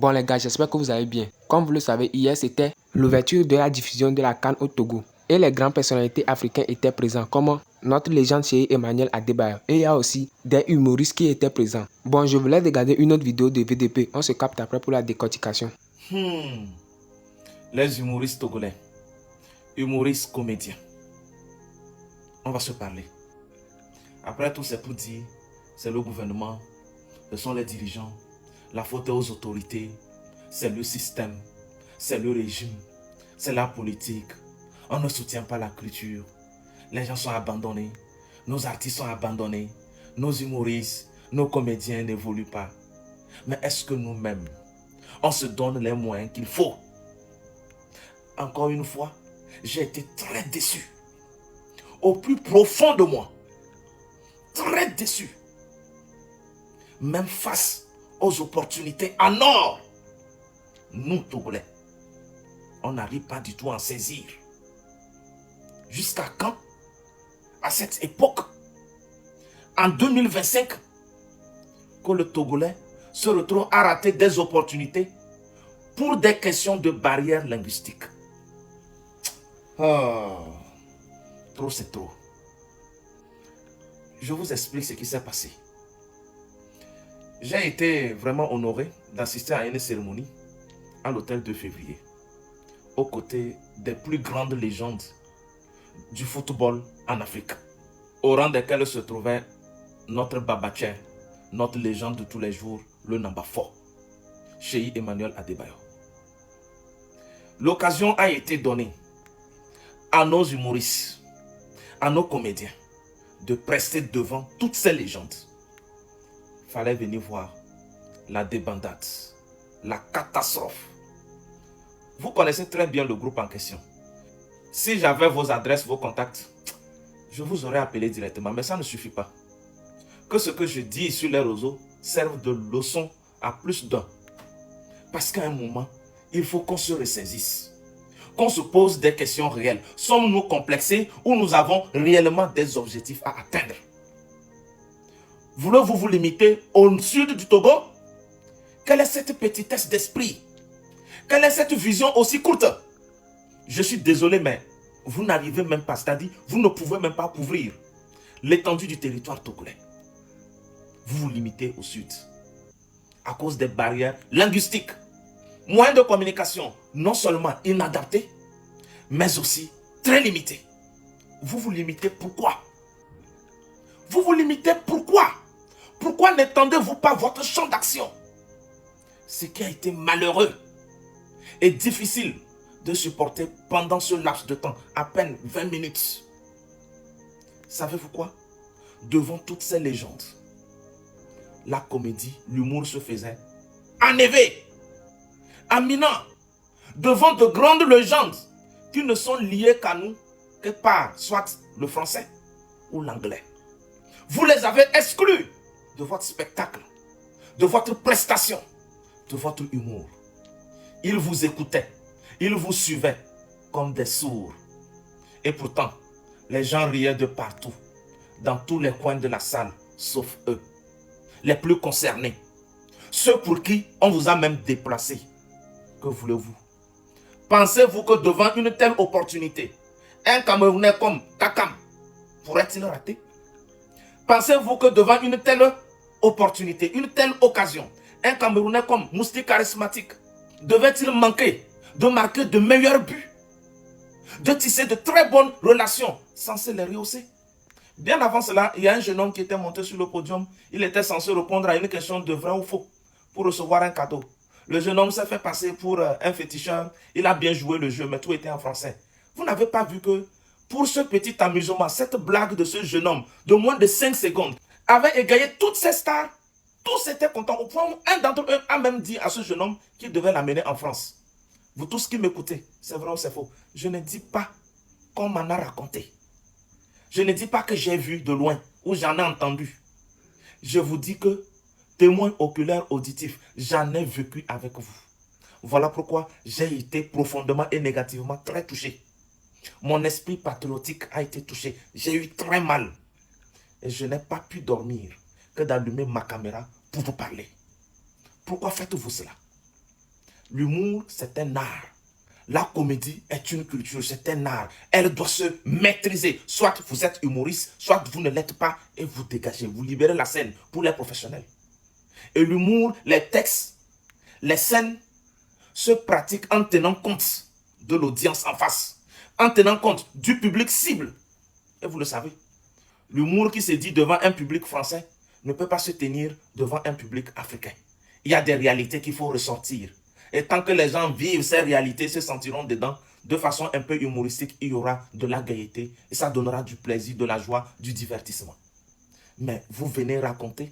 Bon les gars, j'espère que vous allez bien. Comme vous le savez, hier c'était l'ouverture de la diffusion de la CAN au Togo. Et les grandes personnalités africaines étaient présents, comme notre légende chérie Emmanuel Adebayo. Et il y a aussi des humoristes qui étaient présents. Bon, je voulais regarder une autre vidéo de VDP. On se capte après pour la décortication. Les humoristes togolais, humoristes comédiens, on va se parler. Après tout, c'est pour dire, c'est le gouvernement, ce sont les dirigeants, la faute est aux autorités, c'est le système, c'est le régime, c'est la politique. On ne soutient pas la culture. Les gens sont abandonnés, nos artistes sont abandonnés, nos humoristes, nos comédiens n'évoluent pas. Mais est-ce que nous-mêmes, on se donne les moyens qu'il faut? Encore une fois, j'ai été très déçu. Au plus profond de moi. Très déçu. Même face aux opportunités en or. Nous, Togolais, on n'arrive pas du tout à en saisir. Jusqu'à quand? À cette époque, en 2025, que le Togolais se retrouve à rater des opportunités pour des questions de barrières linguistiques. Trop c'est trop. Je vous explique ce qui s'est passé. J'ai été vraiment honoré d'assister à une cérémonie à l'hôtel 2 février, aux côtés des plus grandes légendes du football en Afrique, au rang desquelles se trouvait notre Babacar, notre légende de tous les jours, le Namba Fort, Cheikh Emmanuel Adebayo. L'occasion a été donnée à nos humoristes, à nos comédiens, de prester devant toutes ces légendes. Il fallait venir voir la débandade, la catastrophe. Vous connaissez très bien le groupe en question. Si j'avais vos adresses, vos contacts, je vous aurais appelé directement, mais ça ne suffit pas. Que ce que je dis sur les réseaux serve de leçon à plus d'un. Parce qu'à un moment, il faut qu'on se ressaisisse. Qu'on se pose des questions réelles. Sommes-nous complexés ou nous avons réellement des objectifs à atteindre? Voulez-vous vous limiter au sud du Togo? Quelle est cette petitesse d'esprit? Quelle est cette vision aussi courte? Je suis désolé, mais vous n'arrivez même pas, c'est-à-dire vous ne pouvez même pas couvrir l'étendue du territoire togolais. Vous vous limitez au sud à cause des barrières linguistiques. Moyens de communication non seulement inadaptés, mais aussi très limités. Vous vous limitez pourquoi? Vous vous limitez pourquoi? Pourquoi n'étendez-vous pas votre champ d'action? Ce qui a été malheureux et difficile de supporter pendant ce laps de temps, à peine 20 minutes. Savez-vous quoi? Devant toutes ces légendes, la comédie, l'humour se faisait en éveil. Aminant, devant de grandes légendes qui ne sont liées qu'à nous que par soit le français ou l'anglais. Vous les avez exclus de votre spectacle, de votre prestation, de votre humour. Ils vous écoutaient, ils vous suivaient comme des sourds. Et pourtant, les gens riaient de partout, dans tous les coins de la salle, sauf eux, les plus concernés, ceux pour qui on vous a même déplacé. Que voulez-vous? Pensez-vous que devant une telle opportunité, un Camerounais comme Takam pourrait-il rater? Pensez-vous que devant une telle opportunité, une telle occasion, un Camerounais comme Mousti Charismatique devait-il manquer de marquer de meilleurs buts, de tisser de très bonnes relations censées les rehausser? Bien avant cela, il y a un jeune homme qui était monté sur le podium. Il était censé répondre à une question de vrai ou faux pour recevoir un cadeau. Le jeune homme s'est fait passer pour un féticheur. Il a bien joué le jeu, mais tout était en français. Vous n'avez pas vu que pour ce petit amusement, cette blague de ce jeune homme de moins de 5 secondes avait égayé toutes ces stars? Tous étaient contents au point où un d'entre eux a même dit à ce jeune homme qu'il devait l'amener en France. Vous tous qui m'écoutez, c'est vrai ou c'est faux? Je ne dis pas qu'on m'en a raconté. Je ne dis pas que j'ai vu de loin ou j'en ai entendu. Je vous dis que, témoin oculaire auditif, j'en ai vécu avec vous. Voilà pourquoi j'ai été profondément et négativement très touché. Mon esprit patriotique a été touché. J'ai eu très mal. Et je n'ai pas pu dormir que d'allumer ma caméra pour vous parler. Pourquoi faites-vous cela? L'humour, c'est un art. La comédie est une culture, c'est un art. Elle doit se maîtriser. Soit vous êtes humoriste, soit vous ne l'êtes pas et vous dégagez. Vous libérez la scène pour les professionnels. Et l'humour, les textes, les scènes se pratiquent en tenant compte de l'audience en face, en tenant compte du public cible. Et vous le savez, l'humour qui se dit devant un public français ne peut pas se tenir devant un public africain. Il y a des réalités qu'il faut ressortir. Et tant que les gens vivent ces réalités, se sentiront dedans, de façon un peu humoristique, il y aura de la gaieté et ça donnera du plaisir, de la joie, du divertissement. Mais vous venez raconter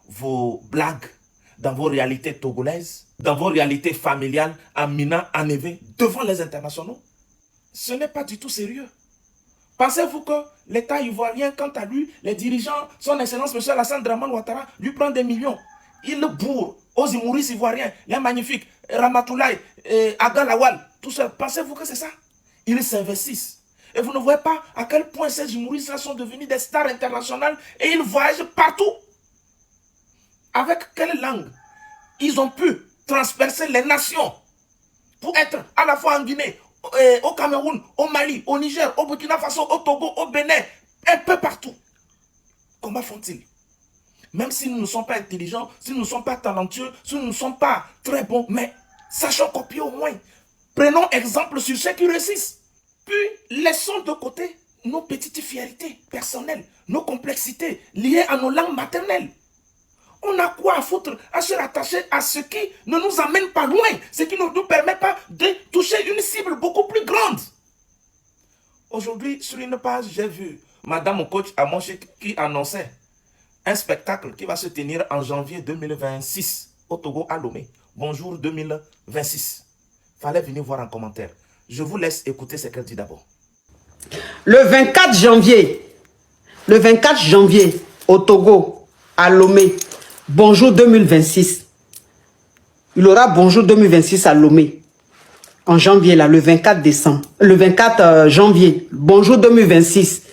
vos blagues dans vos réalités togolaises, dans vos réalités familiales, à Mina, à Neve, devant les internationaux. Ce n'est pas du tout sérieux. Pensez-vous que l'État ivoirien, quant à lui, les dirigeants, son Excellence M. Alassane Dramane Ouattara, lui prend des millions. Il le bourre aux humoristes ivoiriens, les magnifiques, Ramatoulaye, Aga Lawal, tout ça. Pensez-vous que c'est ça? Ils s'investissent. Et vous ne voyez pas à quel point ces humoristes sont devenus des stars internationales et ils voyagent partout. Avec quelle langue ils ont pu transpercer les nations pour être à la fois en Guinée, au Cameroun, au Mali, au Niger, au Burkina Faso, au Togo, au Bénin, un peu partout. Comment font-ils? Même si nous ne sommes pas intelligents, si nous ne sommes pas talentueux, si nous ne sommes pas très bons, mais sachons copier au moins. Prenons exemple sur ceux qui réussissent. Puis laissons de côté nos petites fiertés personnelles, nos complexités liées à nos langues maternelles. On a quoi à foutre à se rattacher à ce qui ne nous amène pas loin, ce qui ne nous permet pas de toucher une cible beaucoup plus grande. Aujourd'hui, sur une page, j'ai vu Madame Coach Amonchi qui annonçait un spectacle qui va se tenir en janvier 2026 au Togo à Lomé. Bonjour 2026. Fallait venir voir en commentaire. Je vous laisse écouter ce qu'elle dit d'abord. Le 24 janvier au Togo à Lomé. Bonjour 2026. Il aura Bonjour 2026 à Lomé. En janvier, là, le 24 janvier. Bonjour 2026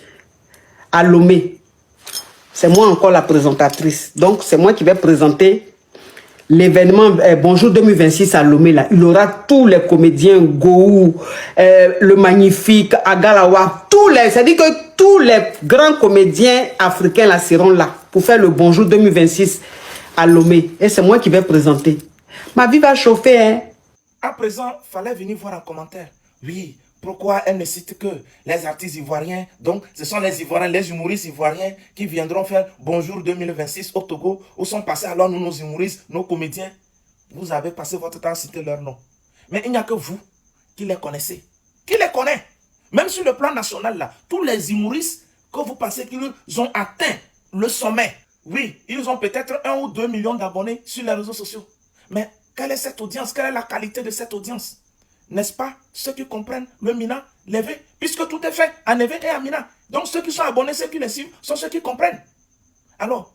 à Lomé. C'est moi encore la présentatrice. Donc, c'est moi qui vais présenter l'événement Bonjour 2026 à Lomé. Là. Il aura tous les comédiens, Gou, le magnifique, Agalawa, c'est-à-dire que tous les grands comédiens africains là, seront là pour faire le Bonjour 2026 à Lomé. Et c'est moi qui vais présenter. Ma vie va chauffer, hein. À présent, il fallait venir voir en commentaire. Oui, pourquoi elle ne cite que les artistes ivoiriens? Donc, ce sont les Ivoiriens, les humoristes ivoiriens qui viendront faire Bonjour 2026 au Togo. Où sont passés alors nous, nos humoristes, nos comédiens? Vous avez passé votre temps à citer leur nom. Mais il n'y a que vous qui les connaissez. Qui les connaît? Même sur le plan national, là, tous les humoristes que vous pensez qu'ils ont atteint le sommet. Oui, ils ont peut-être 1 ou 2 millions d'abonnés sur les réseaux sociaux. Mais quelle est cette audience? Quelle est la qualité de cette audience? N'est-ce pas ceux qui comprennent le Mina, Neve, puisque tout est fait à Neve et à Mina. Donc ceux qui sont abonnés, ceux qui les suivent, sont ceux qui comprennent. Alors,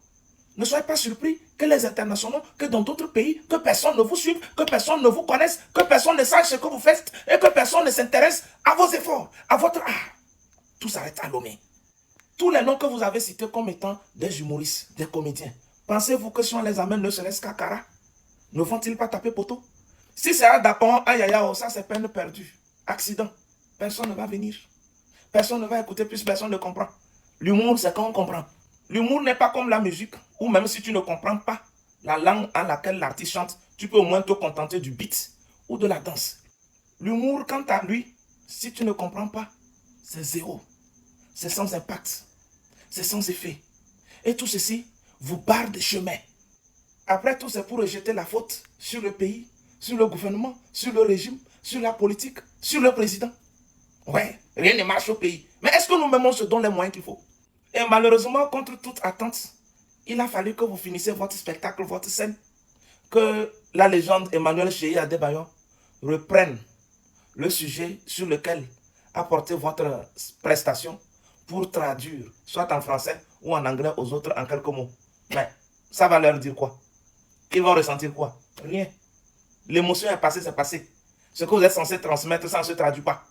ne soyez pas surpris que les internationaux, que dans d'autres pays, que personne ne vous suive, que personne ne vous connaisse, que personne ne sache ce que vous faites et que personne ne s'intéresse à vos efforts, à votre art. Tout s'arrête à Lomé. Tous les noms que vous avez cités comme étant des humoristes, des comédiens, pensez-vous que si on les amène ne serait-ce qu'à Kara, ne vont-ils pas taper poteau? Si c'est à Dapon, aïe aïe aïe, ça c'est peine perdue. Accident. Personne ne va venir. Personne ne va écouter, plus personne ne comprend. L'humour, c'est quand on comprend. L'humour n'est pas comme la musique, où même si tu ne comprends pas la langue à laquelle l'artiste chante, tu peux au moins te contenter du beat ou de la danse. L'humour, quant à lui, si tu ne comprends pas, c'est zéro. C'est sans impact. C'est sans effet. Et tout ceci vous barre des chemins. Après tout, c'est pour rejeter la faute sur le pays, sur le gouvernement, sur le régime, sur la politique, sur le président. Ouais, rien ne marche au pays. Mais est-ce que nous-mêmes on se donne les moyens qu'il faut? Et malheureusement, contre toute attente, il a fallu que vous finissiez votre spectacle, votre scène, que la légende Emmanuel Chéhi Adebayor reprenne le sujet sur lequel apporter votre prestation pour traduire, soit en français ou en anglais aux autres en quelques mots. Mais ça va leur dire quoi? Ils vont ressentir quoi? Rien. L'émotion est passée, c'est passé. Ce que vous êtes censé transmettre, ça ne se traduit pas.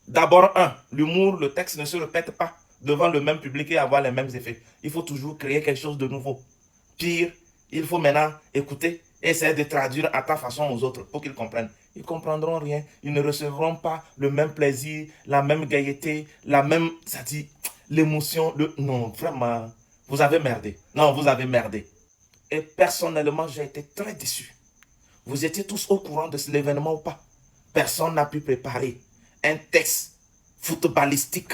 D'abord, l'humour, le texte ne se répète pas devant le même public et avoir les mêmes effets. Il faut toujours créer quelque chose de nouveau. Pire, il faut maintenant écouter Essaie de traduire à ta façon aux autres pour qu'ils comprennent. Ils ne comprendront rien. Ils ne recevront pas le même plaisir, la même gaieté, la même, ça dit, l'émotion. Non, vraiment, vous avez merdé. Non, vous avez merdé. Et personnellement, j'ai été très déçu. Vous étiez tous au courant de l'événement ou pas? Personne n'a pu préparer un texte footballistique,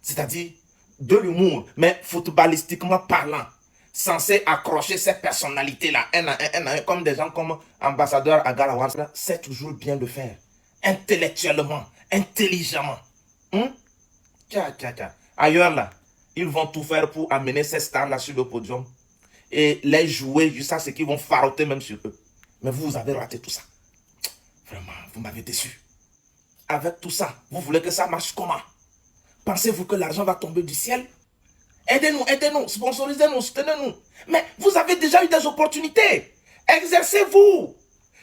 c'est-à-dire de l'humour, mais footballistiquement parlant, censé accrocher ces personnalités-là, un à un, comme des gens comme ambassadeur Agarawan. C'est toujours bien de faire, intellectuellement, intelligemment. Ailleurs, là, ils vont tout faire pour amener ces stars-là sur le podium et les jouer jusqu'à ce qu'ils vont faroter même sur eux. Mais vous avez raté tout ça. Vraiment, vous m'avez déçu. Avec tout ça, vous voulez que ça marche comment? Pensez-vous que l'argent va tomber du ciel? Aidez-nous, sponsorisez-nous, soutenez-nous. Mais vous avez déjà eu des opportunités. Exercez-vous.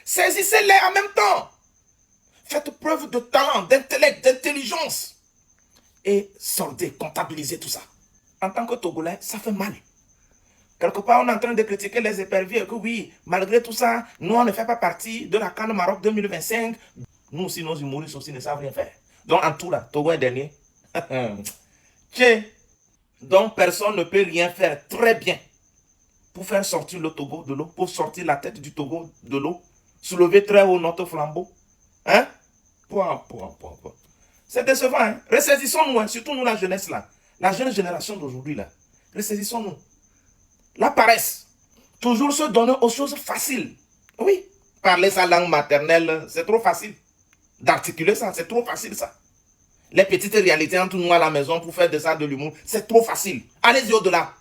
Saisissez-les en même temps. Faites preuve de talent, d'intellect, d'intelligence. Et soldez, comptabilisez tout ça. En tant que Togolais, ça fait mal. Quelque part, on est en train de critiquer les éperviers, que oui, malgré tout ça, nous, on ne fait pas partie de la CAN Maroc 2025. Nous aussi, nos humoristes aussi ne savent rien faire. Donc, en tout, là, Togo est dernier. Tiens, donc personne ne peut rien faire très bien pour faire sortir le Togo de l'eau, pour sortir la tête du Togo de l'eau, soulever très haut notre flambeau. Hein? C'est décevant, hein? Ressaisissons-nous, hein? Surtout nous, la jeunesse, là. La jeune génération d'aujourd'hui, là. Ressaisissons-nous. La paresse. Toujours se donner aux choses faciles. Oui. Parler sa langue maternelle, c'est trop facile. D'articuler ça, c'est trop facile, ça. Les petites réalités entre nous à la maison pour faire de ça de l'humour, c'est trop facile. Allez-y au-delà.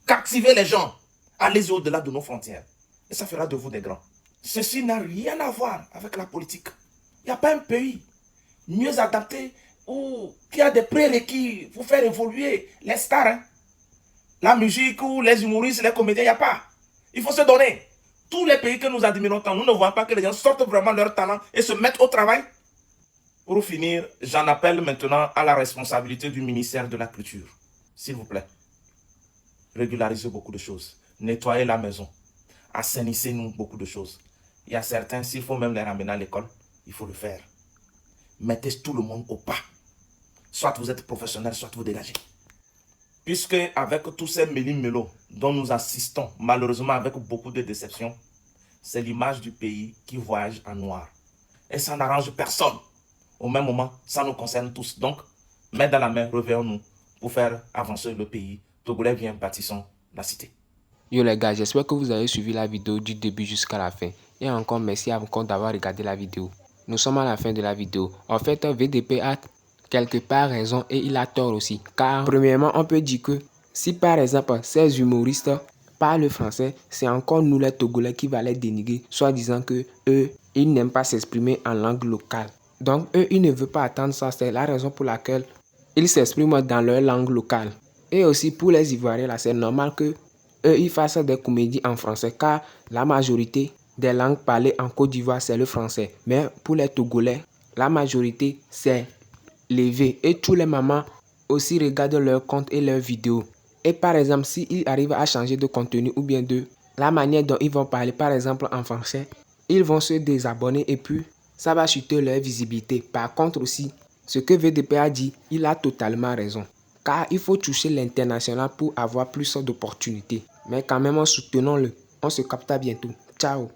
Captivez les gens. Allez-y au-delà de nos frontières. Et ça fera de vous des grands. Ceci n'a rien à voir avec la politique. Il n'y a pas un pays mieux adapté ou qui a des prérequis pour faire évoluer les stars. Hein? La musique ou les humoristes, les comédiens, il n'y a pas. Il faut se donner. Tous les pays que nous admirons tant, nous ne voyons pas que les gens sortent vraiment leur talent et se mettent au travail. Pour finir, j'en appelle maintenant à la responsabilité du ministère de la Culture. S'il vous plaît, régularisez beaucoup de choses. Nettoyez la maison. Assainissez-nous beaucoup de choses. Il y a certains, s'il faut même les ramener à l'école, il faut le faire. Mettez tout le monde au pas. Soit vous êtes professionnel, soit vous dégagez. Puisque avec tous ces méli-mélos dont nous assistons, malheureusement avec beaucoup de déceptions, c'est l'image du pays qui voyage en noir. Et ça n'arrange personne. Au même moment, ça nous concerne tous. Donc, main dans la main, revenons-nous pour faire avancer le pays. Togolais, viens, bâtissons la cité. Yo les gars, j'espère que vous avez suivi la vidéo du début jusqu'à la fin. Et encore merci à vous d'avoir regardé la vidéo. Nous sommes à la fin de la vidéo. En fait, VDP a quelque part raison et il a tort aussi. Car premièrement, on peut dire que si par exemple ces humoristes parlent français, c'est encore nous les Togolais qui va les dénigrer, soit disant que eux, ils n'aiment pas s'exprimer en langue locale. Donc eux, ils ne veulent pas attendre ça. C'est la raison pour laquelle ils s'expriment dans leur langue locale. Et aussi pour les Ivoiriens, là, c'est normal que eux, ils fassent des comédies en français car la majorité des langues parlées en Côte d'Ivoire, c'est le français. Mais pour les Togolais, la majorité, c'est l'évé. Et tous les mamans aussi regardent leurs comptes et leurs vidéos. Et par exemple, s'ils arrivent à changer de contenu ou bien de la manière dont ils vont parler, par exemple en français, ils vont se désabonner et puis ça va chuter leur visibilité. Par contre aussi, ce que VDP a dit, il a totalement raison. Car il faut toucher l'international pour avoir plus d'opportunités. Mais quand même, soutenons-le. On se capte à bientôt. Ciao.